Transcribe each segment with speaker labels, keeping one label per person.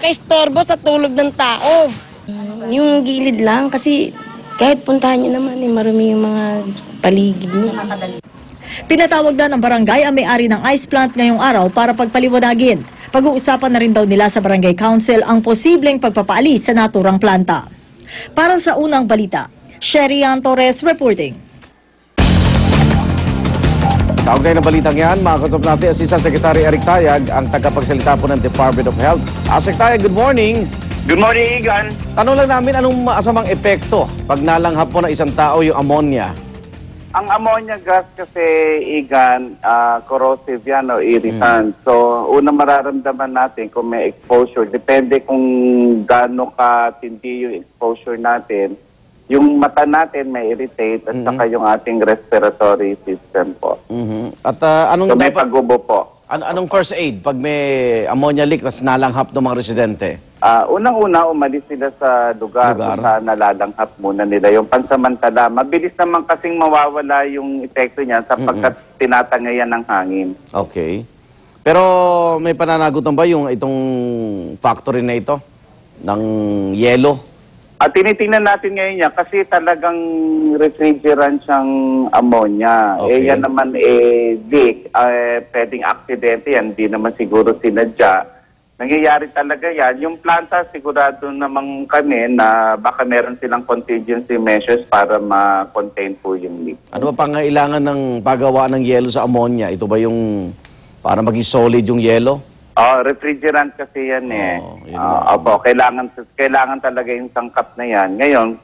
Speaker 1: Kaistorbo sa tulog ng tao.
Speaker 2: Yung gilid lang kasi kahit puntahan niyo naman marami yung mga paligid niya.
Speaker 3: Pinatawag na ng barangay ang may-ari ng ice plant ngayong araw para pagpaliwanagin. Pag-uusapan na rin daw nila sa barangay council ang posibleng pagpapaalis sa naturang planta. Para sa unang balita, Sherian Torres reporting.
Speaker 4: Tawag kayo ng balitang yan, makakasap natin Assistant Secretary Eric Tayag, ang tagapagsalita po ng Department of Health. Asek Tayag, good morning.
Speaker 5: Good morning, Igan.
Speaker 4: Tanong lang namin, anong maasamang epekto pag nalanghap po ng isang tao yung ammonia?
Speaker 5: Ang ammonia gas kasi, Igan, corrosive yan o irritant. So, unang mararamdaman natin kung may exposure, depende kung gaano katindi yung exposure natin, yung mata natin may irritate at saka yung ating respiratory system po.
Speaker 4: At anong
Speaker 5: So, may
Speaker 4: dapat,
Speaker 5: pagubo po.
Speaker 4: anong first aid pag may ammonia leak tas nalanghap ng mga residente?
Speaker 5: Unang-una, umalis sila sa lugar kung saan nalalanghap muna nila. Yung pansamantala, mabilis naman kasing mawawala yung epekto niya sapagkat tinatangayan ng hangin.
Speaker 4: Okay. Pero may pananagutan ba yung itong factory na ito ng yelo?
Speaker 5: At tinitingnan natin ngayon yan kasi talagang refrigerant siyang ammonia.
Speaker 4: Okay.
Speaker 5: Yan naman leak. Pwedeng aksidente yan. Hindi naman siguro sinadya. Nangyayari talaga yan. Yung planta, sigurado naman kami na baka meron silang contingency measures para ma-contain po yung leak.
Speaker 4: Ano ba pangailangan ng paggawa ng yelo sa ammonia? Ito ba yung para maging solid yung yelo?
Speaker 5: Refrigerant kasi yan eh.
Speaker 4: Yun
Speaker 5: Kailangan talaga yung sangkap na yan. Ngayon,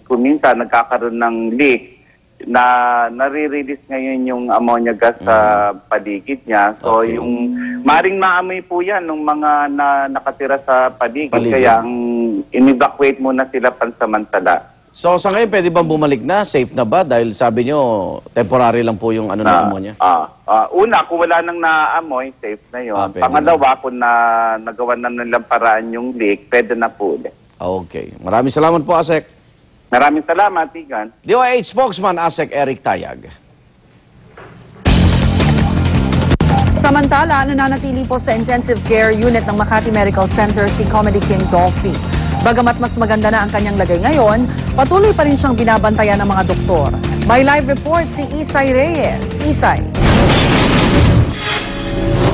Speaker 5: kung minsan nagkakaroon ng leak, na nare-release ngayon yung ammonia gas sa paligid niya. So, yung maring maamoy po yan ng mga nakatira sa paligid. Kaya in-evacuate muna sila pansamantala.
Speaker 4: So, sa ngayon, pwede bang bumalik na? Safe na ba? Dahil sabi nyo, temporary lang po yung ng ammonia.
Speaker 5: Una, kung wala nang naamoy, safe na yun. Pangalawa, kung nagawa na nilang paraan yung leak, pwede na po ulit.
Speaker 4: Okay. Maraming salamat po, Asek.
Speaker 5: Maraming salamat, Igan.
Speaker 4: DOH spokesman, Asek Eric Tayag.
Speaker 6: Samantala, nananatili po sa intensive care unit ng Makati Medical Center si Comedy King Dolphy. Bagamat mas maganda na ang kanyang lagay ngayon, patuloy pa rin siyang binabantayan ng mga doktor. May live report si Isay Reyes. Isay.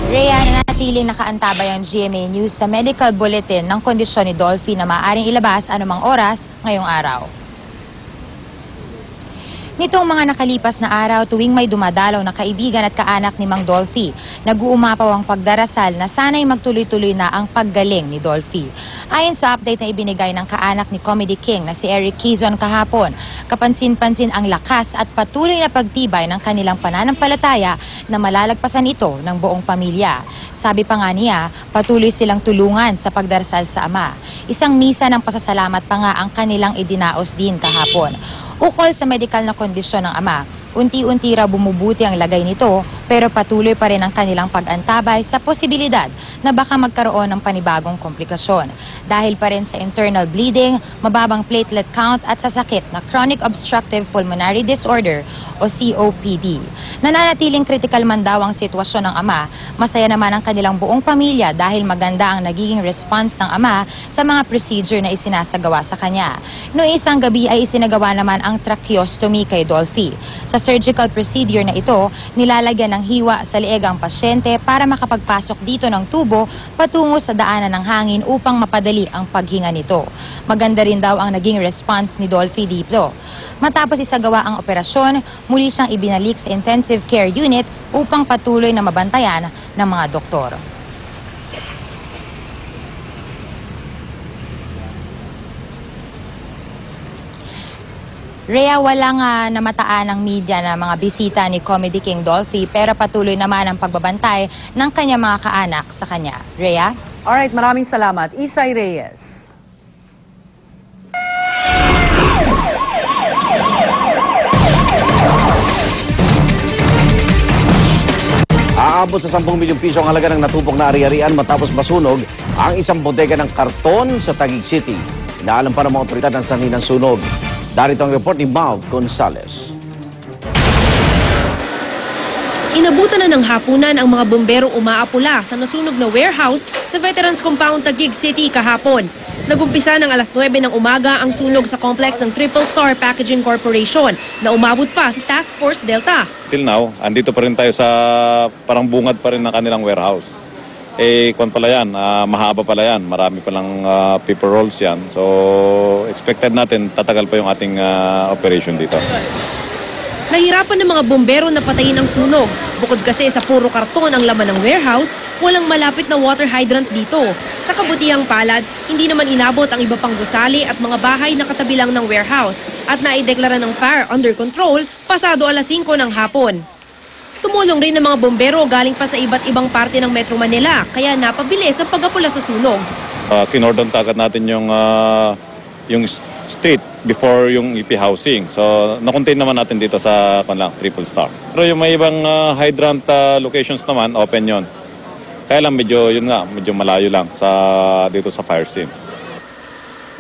Speaker 7: Rhea, nanatiling nakaantabay ang GMA News sa medical bulletin ng kondisyon ni Dolphy na maaaring ilabas anumang oras ngayong araw. Nitong mga nakalipas na araw tuwing may dumadalaw na kaibigan at kaanak ni Mang Dolphy, nag-uumapaw ang pagdarasal na sana'y magtuloy-tuloy na ang paggaling ni Dolphy. Ayon sa update na ibinigay ng kaanak ni Comedy King na si Eric Quezon kahapon, kapansin-pansin ang lakas at patuloy na pagtibay ng kanilang pananampalataya na malalagpasan ito ng buong pamilya. Sabi pa nga niya, patuloy silang tulungan sa pagdarasal sa Ama. Isang misa ng pasasalamat pa nga ang kanilang idinaos din kahapon. Ukol sa medikal na kondisyon ng ama, unti-unti raw bumubuti ang lagay nito pero patuloy pa rin ang kanilang pag-antabay sa posibilidad na baka magkaroon ng panibagong komplikasyon. Dahil pa rin sa internal bleeding, mababang platelet count at sa sakit na chronic obstructive pulmonary disorder o COPD. Nananatiling critical man daw ang sitwasyon ng ama, masaya naman ang kanilang buong pamilya dahil maganda ang nagiging response ng ama sa mga procedure na isinasagawa sa kanya. Noong isang gabi ay isinagawa naman ang tracheostomy kay Dolphy. Sa surgical procedure na ito, nilalagyan ng hiwa sa leeg ang pasyente para makapagpasok dito ng tubo patungo sa daanan ng hangin upang mapadali ang paghinga nito. Maganda rin daw ang naging response ni Dolphy dito. Matapos isagawa ang operasyon, muli siyang ibinalik sa intensive care unit upang patuloy na mabantayan ng mga doktor. Rhea, walang namataan ng media na mga bisita ni Comedy King Dolphy pero patuloy naman ang pagbabantay ng kanyang mga kaanak sa kanya. Rhea?
Speaker 6: Alright, maraming salamat. Isay Reyes.
Speaker 4: Aabot sa 10 milyong piso ang halaga ng natupok na ari-arian matapos masunog ang isang bodega ng karton sa Taguig City. Inaalam pa ng mga otoridad ang sanhi ng sunog. Darito ang report ni Mal Gonzales.
Speaker 8: Inabutan na ng hapunan ang mga bombero umaapula sa nasunog na warehouse sa Veterans Compound Taguig City kahapon. Nagumpisa ng alas 9 ng umaga ang sunog sa complex ng Triple Star Packaging Corporation na umabot pa sa Task Force Delta.
Speaker 9: Till now, andito pa rin tayo sa parang bungad pa rin ng kanilang warehouse. Kung pala yan, mahaba pala yan, marami palang paper rolls yan. So expected natin tatagal pa yung ating operation dito.
Speaker 8: Nahirapan ng mga bombero na patayin ang sunog. Bukod kasi sa puro karton ang laman ng warehouse, walang malapit na water hydrant dito. Sa kabutihang palad, hindi naman inabot ang iba pang gusali at mga bahay na katabi lang ng warehouse at naideklara ng fire under control pasado alas 5 ng hapon. Tumulong rin ng mga bombero galing pa sa iba't ibang parte ng Metro Manila kaya napabilis ang pag-apula sa sunog.
Speaker 9: Kinordon agad natin yung street before yung EP housing. So, na-contain naman natin dito sa Triple Star. Pero yung may ibang hydrant locations naman, open yon. Kaya lang medyo malayo lang dito sa fire scene.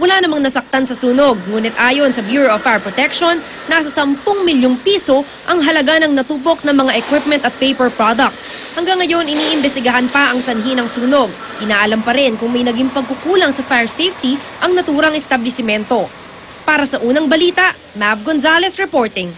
Speaker 8: Wala namang nasaktan sa sunog, ngunit ayon sa Bureau of Fire Protection, nasa 10 milyong piso ang halaga ng natupok ng mga equipment at paper products. Hanggang ngayon, iniimbestigahan pa ang sanhi ng sunog. Inaalam pa rin kung may naging pagkukulang sa fire safety ang naturang establisimento. Para sa unang balita, Mav Gonzalez reporting.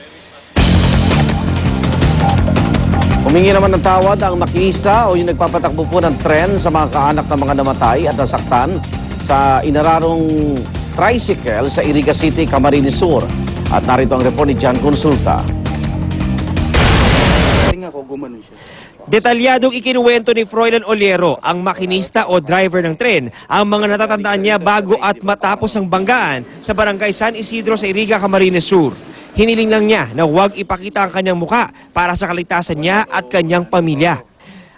Speaker 4: Humingi naman ng tawad ang makinista o yung nagpapatakbo po ng tren sa mga kaanak ng mga namatay at nasaktan sa inararong tricycle sa Iriga City, Camarines Sur. At narito ang report ni John Consulta.
Speaker 10: Detalyadong ikinuwento ni Froilan Oliero, ang makinista o driver ng tren, ang mga natatandaan niya bago at matapos ang banggaan sa barangay San Isidro sa Iriga, Camarines Sur. Hiniling lang niya na huwag ipakita ang kanyang muka para sa kaligtasan niya at kanyang pamilya.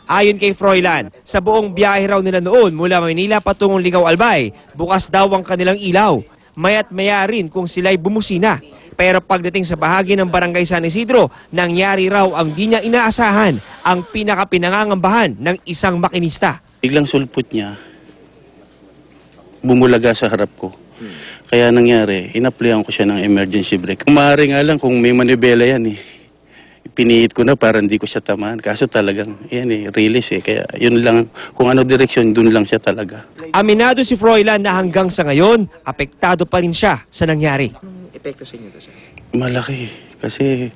Speaker 10: Ayon kay Froilan, sa buong biyahe raw nila noon mula Maynila patungong Ligaw Albay, bukas daw ang kanilang ilaw. Maya't maya rin kung sila'y bumusina. Pero pagdating sa bahagi ng barangay San Isidro, nangyari raw ang di niya inaasahan, ang pinakapinangangambahan ng isang makinista.
Speaker 11: Biglang sulpot niya, bumulaga sa harap ko. Kaya nangyari, inaplayan ko siya ng emergency brake. Maaari nga lang kung may manibela yan eh. Piniit ko na para hindi ko siya tamaan. Kaso talagang, release eh. Kaya yun lang, kung ano direksyon, dun lang siya talaga.
Speaker 10: Aminado si Froilan na hanggang sa ngayon, apektado pa rin siya sa nangyari. Epekto sa inyo to, sir?
Speaker 11: Malaki. Kasi,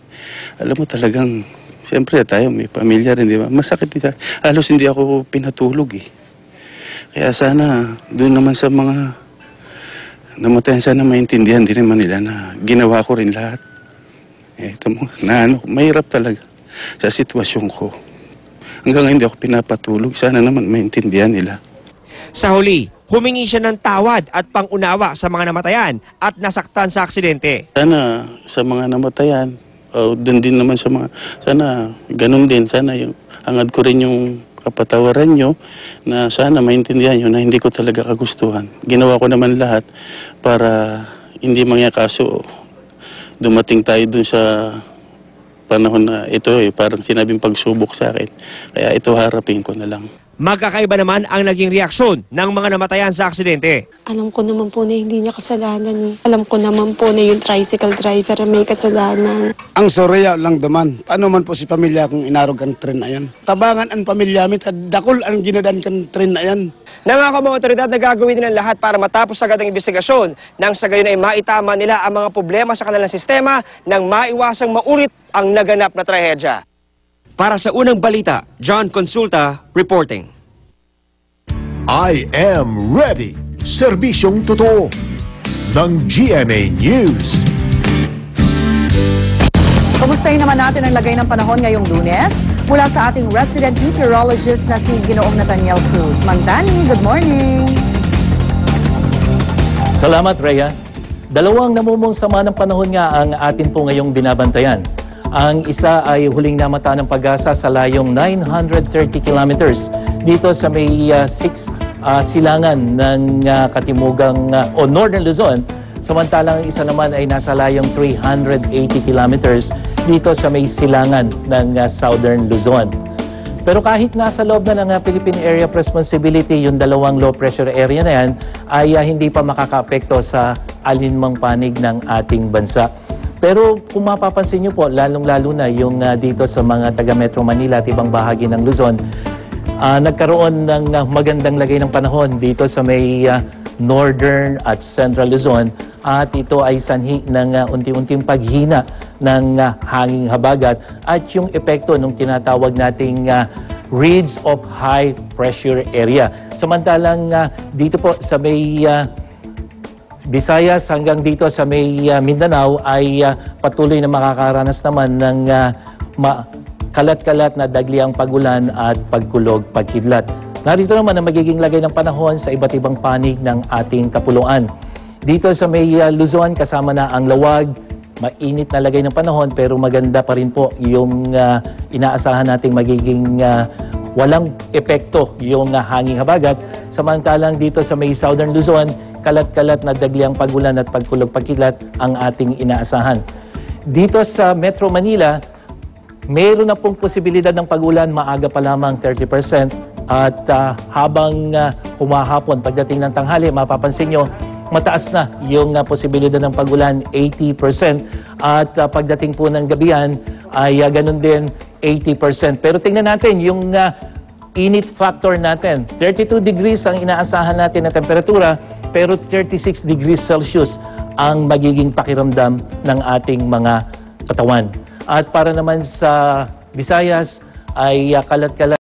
Speaker 11: alam mo talagang, siyempre tayo, may pamilya rin, di ba? Masakit din. Halos hindi ako pinatulog eh. Kaya sana, dun naman sa mga namatayan, sana maintindihan din naman nila na ginawa ko rin lahat. Ito mo, mahirap talaga sa sitwasyon ko. Hanggang hindi ako pinapatulog, sana naman maintindihan nila.
Speaker 10: Sa huli, humingi siya ng tawad at pangunawa sa mga namatayan at nasaktan sa aksidente.
Speaker 11: Sana sa mga namatayan, doon din naman sa mga, sana ganun din, sana yung, hangad ko rin yung kapatawaran nyo na sana maintindihan nyo na hindi ko talaga kagustuhan. Ginawa ko naman lahat para hindi mangyakaso. Dumating tayo dun sa panahon na ito parang sinabing pagsubok sa akin. Kaya ito harapin ko na lang.
Speaker 10: Magkakaiba naman ang naging reaksyon ng mga namatayan sa aksidente.
Speaker 12: Alam ko naman po na hindi niya kasalanan eh. Alam ko naman po na yung tricycle driver may kasalanan.
Speaker 13: Ang sorya lang daman. Paano man po si pamilya kung inarog ang tren na yan? Tabangan ang pamilya mit at dakol ang ginadan kan tren na yan.
Speaker 10: Nangako mga otoridad na gagawin nila lahat para matapos agad ang investigasyon nang sa gayon ay maitama nila ang mga problema sa kanilang sistema nang maiwasang maulit ang naganap na trahedya. Para sa unang balita, John Consulta reporting.
Speaker 14: I am ready. Serbisyong totoo ng GMA News.
Speaker 6: Kumustahin naman natin ang lagay ng panahon ngayong Lunes mula sa ating resident meteorologist na si Ginoong Nathaniel Cruz. Mang Danny, good morning!
Speaker 15: Salamat, Rhea. Dalawang namumong sama ng panahon nga ang atin po ngayong binabantayan. Ang isa ay huling namata ng pag-asa sa layong 930 kilometers dito sa may 6 silangan ng katimugang o Northern Luzon. Samantalang isa naman ay nasa layong 380 kilometers dito sa may silangan ng Southern Luzon. Pero kahit nasa loob na ng Philippine Area of Responsibility, yung dalawang low pressure area na yan ay hindi pa makakaapekto sa alinmang panig ng ating bansa. Pero kung mapapansin nyo po, lalong-lalo na yung dito sa mga taga Metro Manila at ibang bahagi ng Luzon, nagkaroon ng magandang lagay ng panahon dito sa may Northern at Central Luzon, at ito ay sanhi ng unti-unting paghina ng hanging habagat at yung epekto ng tinatawag nating ridge of high pressure area. Samantalang dito po sa may Visayas hanggang dito sa may Mindanao ay patuloy na makakaranas naman ng kalat-kalat na dagliang pagulan at pagkulog, pagkidlat. Narito naman ang magiging lagay ng panahon sa iba't ibang panig ng ating kapuluan. Dito sa may Luzon, kasama na ang lawag, mainit na lagay ng panahon pero maganda pa rin po yung inaasahan nating magiging walang epekto yung hanging habagat. Samantalang dito sa may Southern Luzon, kalat-kalat na dagliang pagulan at pagkulog, pagkidlat ang ating inaasahan. Dito sa Metro Manila, mayroon na pong posibilidad ng pagulan, maaga pa lamang 30%, at habang humahapon pagdating ng tanghali, mapapansin nyo, mataas na yung posibilidad ng pagulan, 80%, at pagdating po ng gabihan ay ganun din 80%. Pero tingnan natin yung init factor natin. 32 degrees ang inaasahan natin na temperatura, pero 36 degrees Celsius ang magiging pakiramdam ng ating mga katawan. At para naman sa Visayas ay kalat-kalat